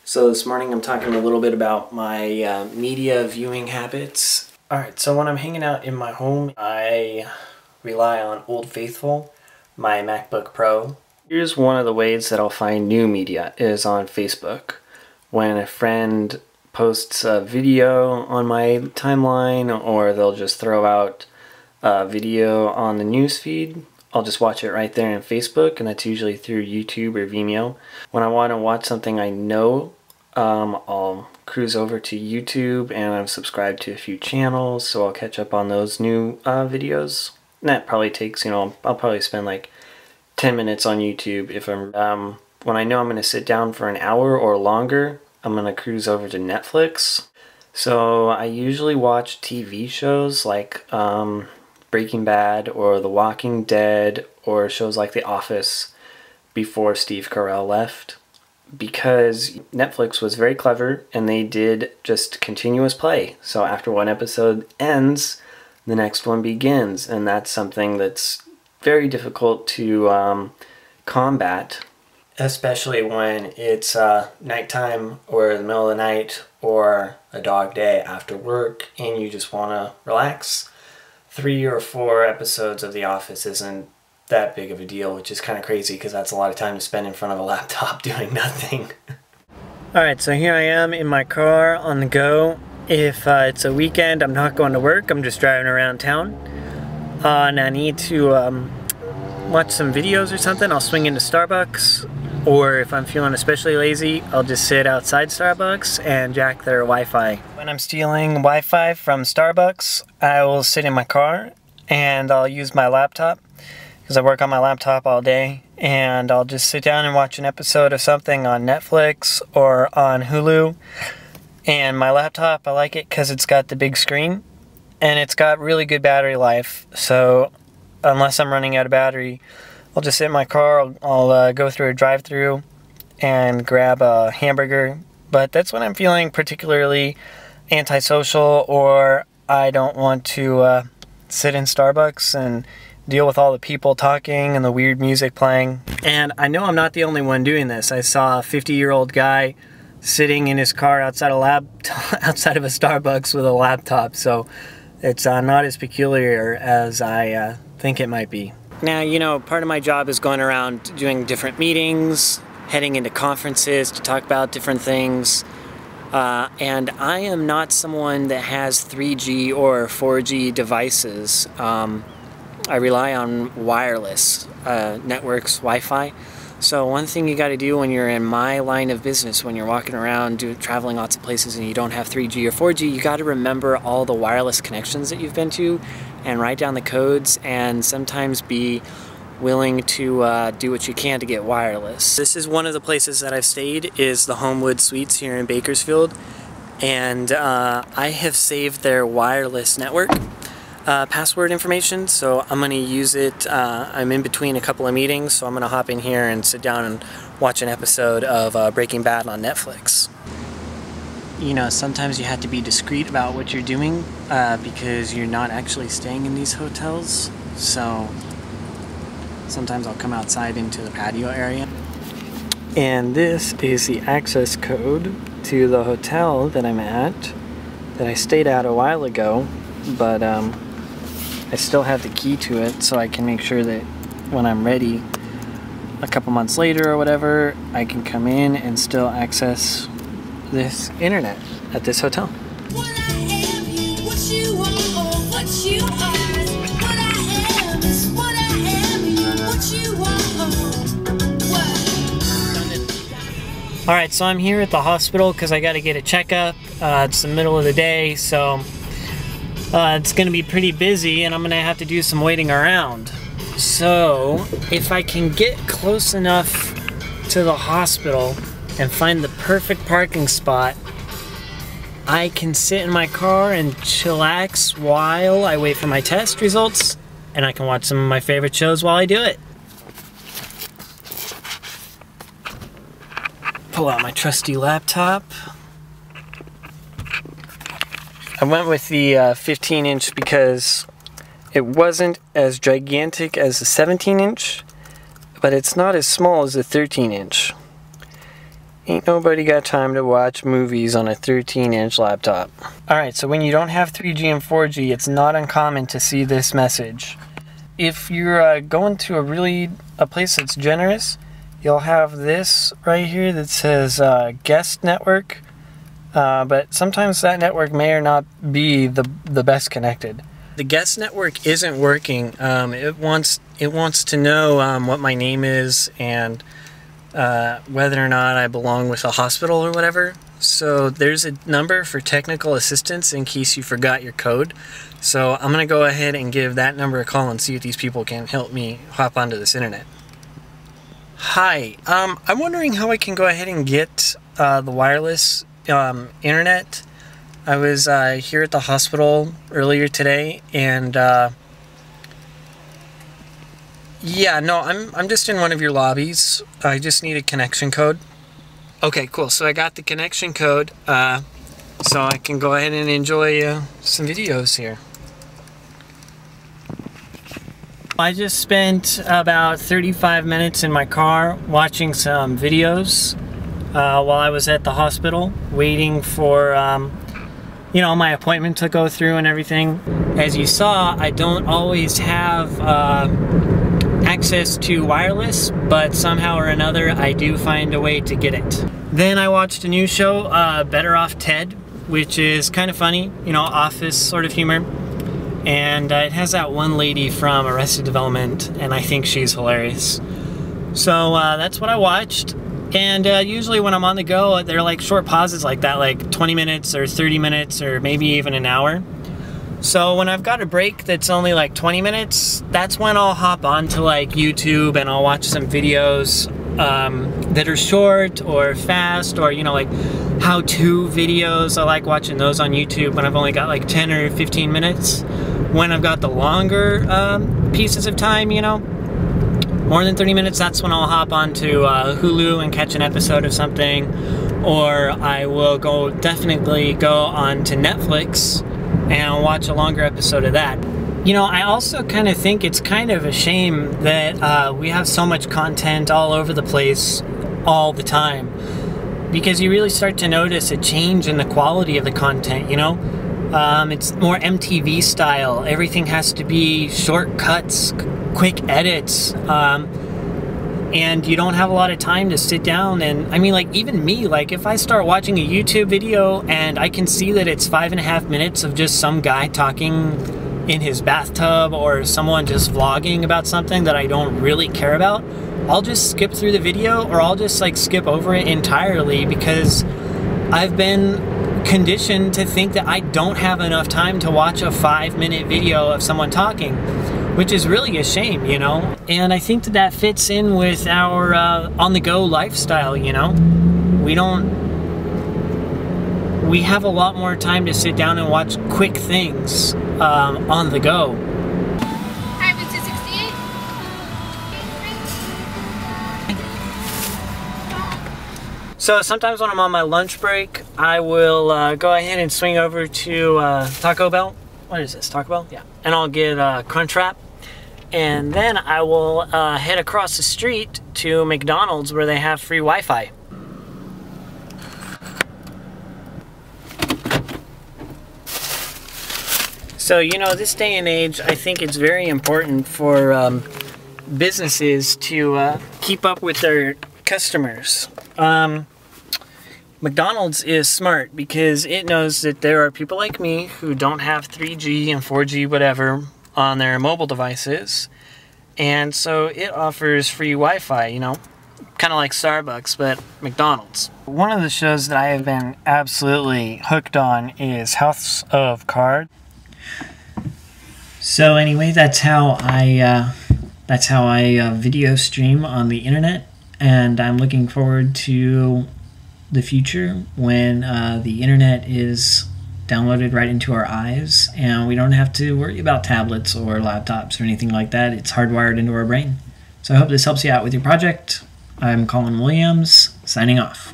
So this morning I'm talking a little bit about my media viewing habits. Alright, so when I'm hanging out in my home, I rely on Old Faithful, my MacBook Pro. Here's one of the ways that I'll find new media is on Facebook. When a friend posts a video on my timeline, or they'll just throw out a video on the newsfeed, I'll just watch it right there on Facebook, and that's usually through YouTube or Vimeo. When I want to watch something I know, I'll cruise over to YouTube, and I'm subscribed to a few channels, so I'll catch up on those new videos. And that probably takes, I'll probably spend like 10 minutes on YouTube. If I'm when I know I'm going to sit down for an hour or longer, I'm going to cruise over to Netflix. So I usually watch TV shows like Breaking Bad or The Walking Dead or shows like The Office before Steve Carell left, because Netflix was very clever and they did just continuous play. So after one episode ends, the next one begins, and that's something that's very difficult to combat, especially when it's nighttime or the middle of the night or a dog day after work and you just want to relax. 3 or 4 episodes of The Office isn't that big of a deal, which is kind of crazy because that's a lot of time to spend in front of a laptop doing nothing. Alright, so here I am in my car on the go. If it's a weekend, I'm not going to work, I'm just driving around town. And I need to watch some videos or something, I'll swing into Starbucks. Or if I'm feeling especially lazy, I'll just sit outside Starbucks and jack their Wi-Fi. When I'm stealing Wi-Fi from Starbucks, I will sit in my car and I'll use my laptop, because I work on my laptop all day, and I'll just sit down and watch an episode of something on Netflix or on Hulu. And my laptop, I like it because it's got the big screen and it's got really good battery life. So unless I'm running out of battery, I'll just sit in my car, I'll go through a drive-thru and grab a hamburger. But that's when I'm feeling particularly antisocial, or I don't want to sit in Starbucks and deal with all the people talking and the weird music playing. And I know I'm not the only one doing this. I saw a 50-year-old guy sitting in his car outside of a Starbucks with a laptop, so it's not as peculiar as I think it might be. Now, part of my job is going around doing different meetings, heading into conferences to talk about different things, and I am not someone that has 3G or 4G devices. I rely on wireless networks, Wi-Fi. So one thing you got to do when you're in my line of business, when you're walking around traveling lots of places and you don't have 3G or 4G, you got to remember all the wireless connections that you've been to and write down the codes, and sometimes be willing to do what you can to get wireless. This is one of the places that I've stayed, is the Homewood Suites here in Bakersfield, and I have saved their wireless network password information, so I'm going to use it. I'm in between a couple of meetings, so I'm going to hop in here and sit down and watch an episode of Breaking Bad on Netflix. Sometimes you have to be discreet about what you're doing because you're not actually staying in these hotels, so sometimes I'll come outside into the patio area. And this is the access code to the hotel that I'm at, that I stayed at a while ago, but I still have the key to it, so I can make sure that when I'm ready a couple months later or whatever, I can come in and still access this internet at this hotel. What I am, what you are, what you are. What I am is what I am, what you are. Alright, so I'm here at the hospital because I got to get a checkup. It's the middle of the day, so it's going to be pretty busy, and I'm going to have to do some waiting around. So, if I can get close enough to the hospital and find the perfect parking spot, I can sit in my car and chillax while I wait for my test results, and I can watch some of my favorite shows while I do it. Pull out my trusty laptop. I went with the 15-inch because it wasn't as gigantic as the 17-inch, but it's not as small as the 13-inch. Ain't nobody got time to watch movies on a 13-inch laptop. Alright, so when you don't have 3G and 4G, it's not uncommon to see this message. If you're going to a place that's generous, you'll have this right here that says guest network, but sometimes that network may or not be the best connected. The guest network isn't working. It wants to know what my name is and whether or not I belong with a hospital or whatever. So there's a number for technical assistance in case you forgot your code. So I'm going to go ahead and give that number a call and see if these people can help me hop onto this internet. Hi, I'm wondering how I can go ahead and get the wireless internet. I was here at the hospital earlier today, and yeah, no, I'm just in one of your lobbies. I just need a connection code. Okay, cool. So I got the connection code, so I can go ahead and enjoy some videos here. I just spent about 35 minutes in my car watching some videos while I was at the hospital, waiting for you know, my appointment to go through and everything. As you saw, I don't always have access to wireless, but somehow or another I do find a way to get it. Then I watched a new show, Better Off Ted, which is kind of funny, you know, office sort of humor. And it has that one lady from Arrested Development, and I think she's hilarious. So that's what I watched. And usually when I'm on the go, they're like short pauses like that, like 20 minutes or 30 minutes or maybe even an hour. So when I've got a break that's only like 20 minutes, that's when I'll hop onto like YouTube and I'll watch some videos that are short or fast, or, you know, like how-to videos. I like watching those on YouTube when I've only got like 10 or 15 minutes. When I've got the longer pieces of time, you know, more than 30 minutes, that's when I'll hop onto Hulu and catch an episode of something. Or I will definitely go on to Netflix and watch a longer episode of that. You know, I also kind of think it's kind of a shame that we have so much content all over the place all the time, because you really start to notice a change in the quality of the content, you know? It's more MTV style. Everything has to be shortcuts, quick edits, and you don't have a lot of time to sit down. And I mean, like, even me, like, if I start watching a YouTube video and I can see that it's 5.5 minutes of just some guy talking in his bathtub, or someone just vlogging about something that I don't really care about, I'll just skip through the video, or I'll just like skip over it entirely, because I've been conditioned to think that I don't have enough time to watch a 5-minute video of someone talking, which is really a shame, you know? And I think that that fits in with our on-the-go lifestyle, you know? We have a lot more time to sit down and watch quick things on the go. Hi, Route 268. So sometimes when I'm on my lunch break, I will go ahead and swing over to Taco Bell. What is this, Taco Bell? Yeah. And I'll get Crunchwrap. And then I will head across the street to McDonald's, where they have free Wi-Fi. So, you know, this day and age, I think it's very important for businesses to keep up with their customers. McDonald's is smart because it knows that there are people like me who don't have 3G and 4G whatever on their mobile devices, and so it offers free Wi-Fi, you know, kind of like Starbucks, but McDonald's. One of the shows that I have been absolutely hooked on is House of Cards. So anyway, that's how I video stream on the internet, and I'm looking forward to the future when the internet is downloaded right into our eyes and we don't have to worry about tablets or laptops or anything like that. It's hardwired into our brain. So I hope this helps you out with your project. I'm Colin Williams, signing off.